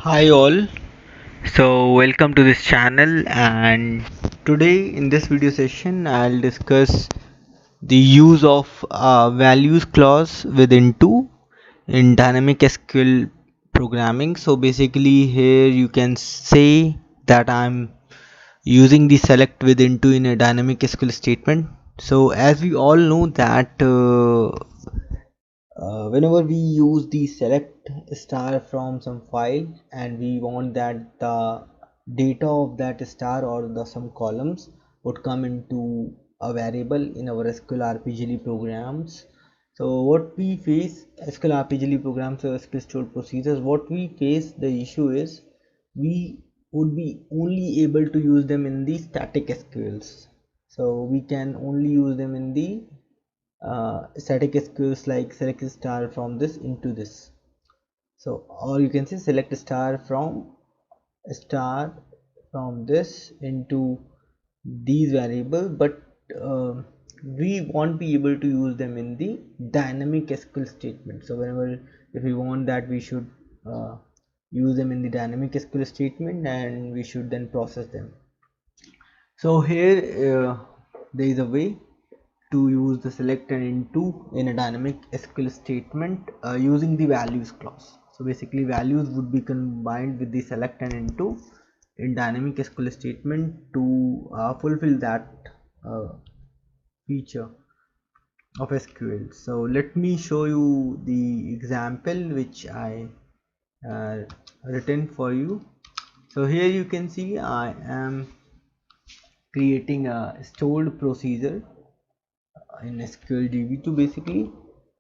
Hi all, so welcome to this channel, and today in this video session I'll discuss the use of values clause within two in dynamic SQL programming. So basically here you can say that I'm using the select within two in a dynamic SQL statement. So as we all know that whenever we use the select star from some file and we want that the data of that star or the some columns would come into a variable in our SQL RPGL programs. So what we face SQL RPGL programs or SQL stored procedures, what we face the issue is we would be only able to use them in the static SQLs. So we can only use them in the static SQLs like select star from this into this. So or you can say select star from this into these variable, but we won't be able to use them in the dynamic SQL statement. So whenever if we want that, we should use them in the dynamic SQL statement and we should then process them. So here there is a way to use the select and into in a dynamic SQL statement using the values clause. So basically values would be combined with the select and into in dynamic SQL statement to fulfill that uh, feature of SQL. So let me show you the example which I uh, written for you. So here you can see I am creating a stored procedure in SQL DB2 basically.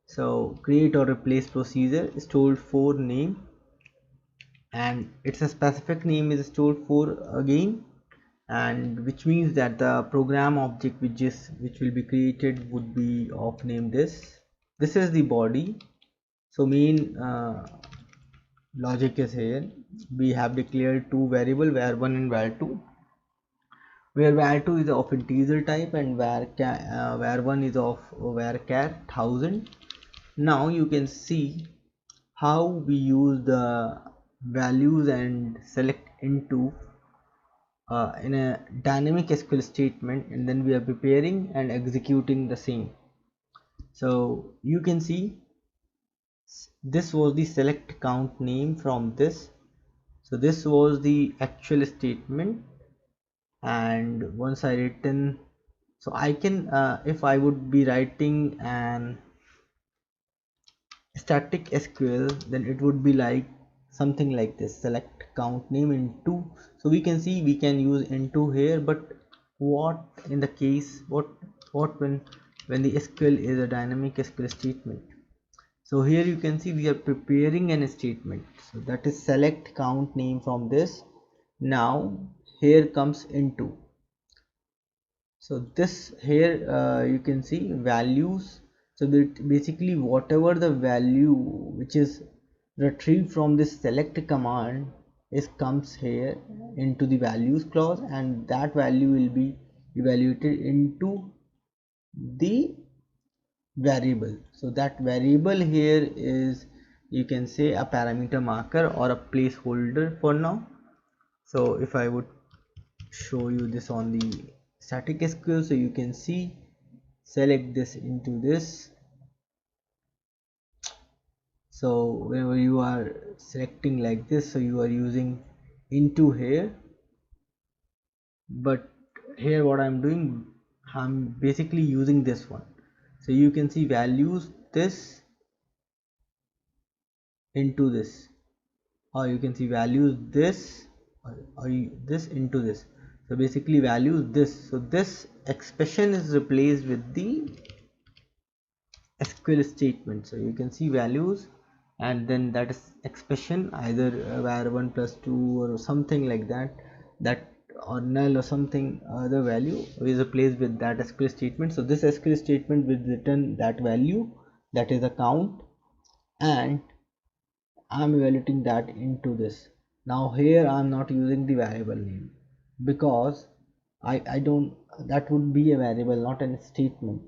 So create or replace procedure stored for name, and it's a specific name is stored for again, and which means that the program object which will be created would be of name this is the body. So main logic is here. We have declared two variable var1 and var2, where var2 is of integer type and var1 is of varchar 1000. Now you can see how we use the values and select into in a dynamic SQL statement, and then we are preparing and executing the same. So you can see this was the select count name from this. So this was the actual statement, and once I written, so I can if I would be writing an static SQL, then it would be like something like this: select count name into. So we can see we can use into here, but what in the case what when the SQL is a dynamic SQL statement. So here you can see we are preparing an statement, so that is select count name from this. Now here comes into. So this here you can see values. So that basically whatever the value which is retrieved from this select command is comes here into the values clause, and that value will be evaluated into the variable. So that variable here is, you can say, a parameter marker or a placeholder for now. So if I would show you this on the static SQL, so you can see select this into this. So whenever you are selecting like this, so you are using into here, but here what I'm doing, I'm basically using this one. So you can see values this into this, or you can see values this, or this into this. So basically values this, so this expression is replaced with the SQL statement. So you can see values, and then that is expression either var1 plus 2 or something like that, that or null or something other value is replaced with that SQL statement. So this SQL statement will return that value, that is a count, and I'm evaluating that into this. Now here I'm not using the variable name because I don't, that would be a variable, not a statement.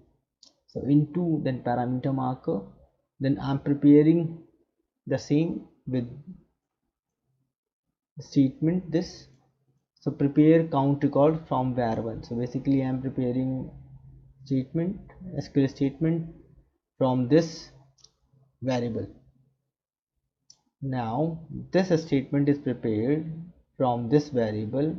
So into then parameter marker, then I'm preparing the same with statement this. So prepare count record from var1. So basically I am preparing statement, SQL statement from this variable. Now this statement is prepared from this variable,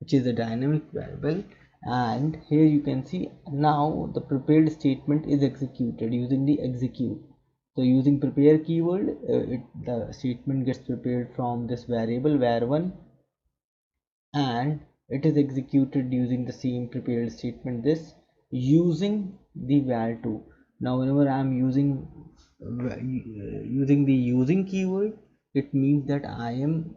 which is a dynamic variable, and here you can see now the prepared statement is executed using the execute. So using prepare keyword, the statement gets prepared from this variable var1, and it is executed using the same prepared statement this, using the val2. Now whenever I am using the using keyword, it means that I am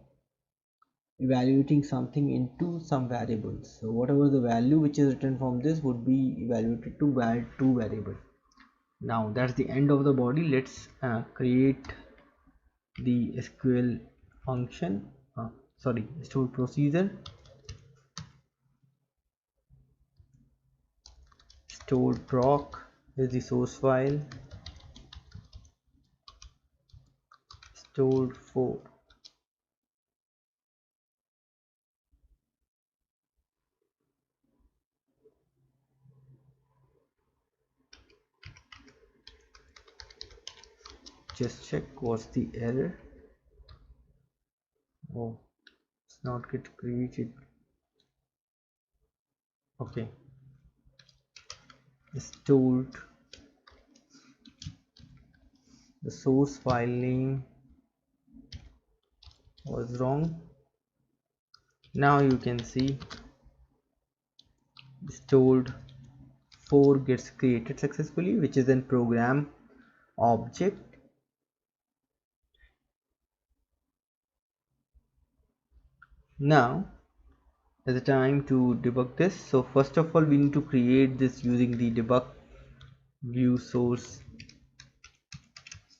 evaluating something into some variables. So whatever the value which is written from this would be evaluated to val2 variable. Now that's the end of the body. Let's create the SQL function, stored procedure. Stored proc is the source file. Stored for just check what's the error. Oh, it's not get created. Okay, stored, the source file name was wrong. Now you can see stored 4 gets created successfully, which is in program object. Now is the time to debug this. So first of all we need to create this using the debug view source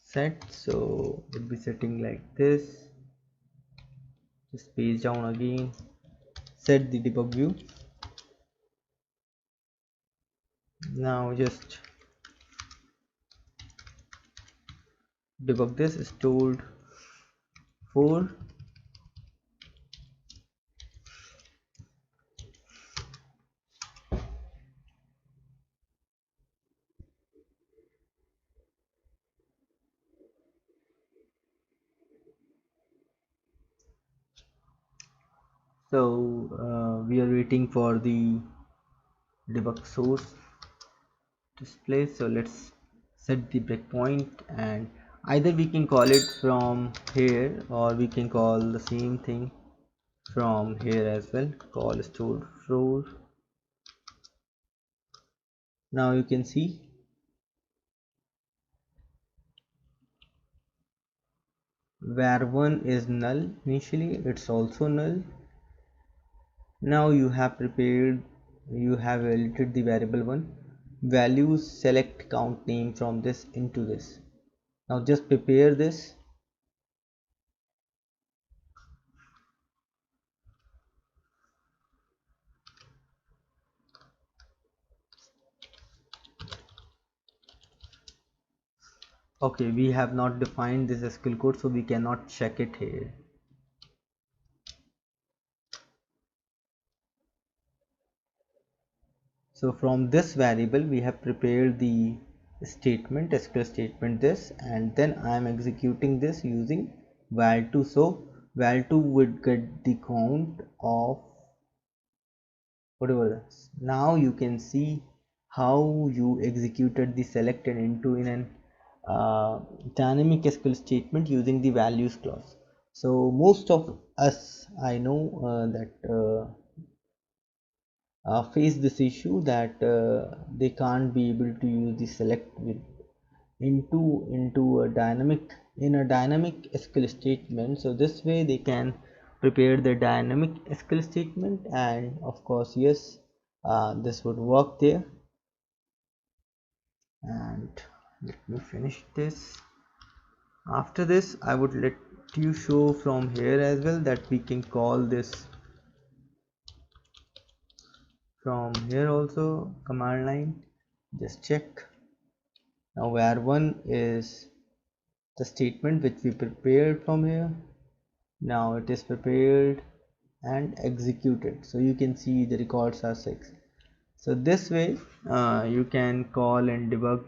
set. So we'll be setting like this, just page down again, set the debug view. Now just debug this stored 4. So we are waiting for the debug source display. So let's set the breakpoint, and either we can call it from here or we can call the same thing from here as well. Call stored 4. Now you can see var1 is null. Initially it's also null. Now you have validated the variable 1. Values select count name from this into this. Now just prepare this. Okay, we have not defined this SQL code, so we cannot check it here. So from this variable we have prepared the statement, SQL statement this, and then I am executing this using val2. So val2 would get the count of whatever that is. Now you can see how you executed the select and into in an dynamic SQL statement using the values clause. So most of us, I know that face this issue that they can't be able to use the select with into a dynamic in a dynamic SQL statement. So this way they can prepare the dynamic SQL statement, and of course yes, this would work there. And let me finish this. After this I would let you show from here as well that we can call this from here also, command line. Just check. Now var1 is the statement which we prepared from here. Now it is prepared and executed, so you can see the records are 6. So this way you can call and debug,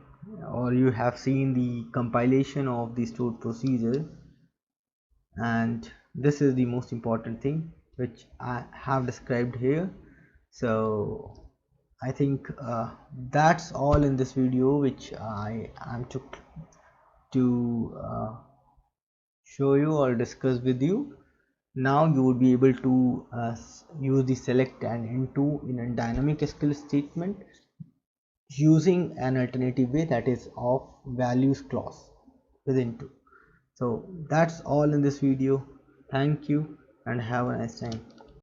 or you have seen the compilation of the stored procedure. And this is the most important thing which I have described here. So I think that's all in this video which I am to show you or discuss with you. Now you would be able to use the select and into in a dynamic SQL statement using an alternative way, that is of values clause within to. So that's all in this video. Thank you and have a nice time.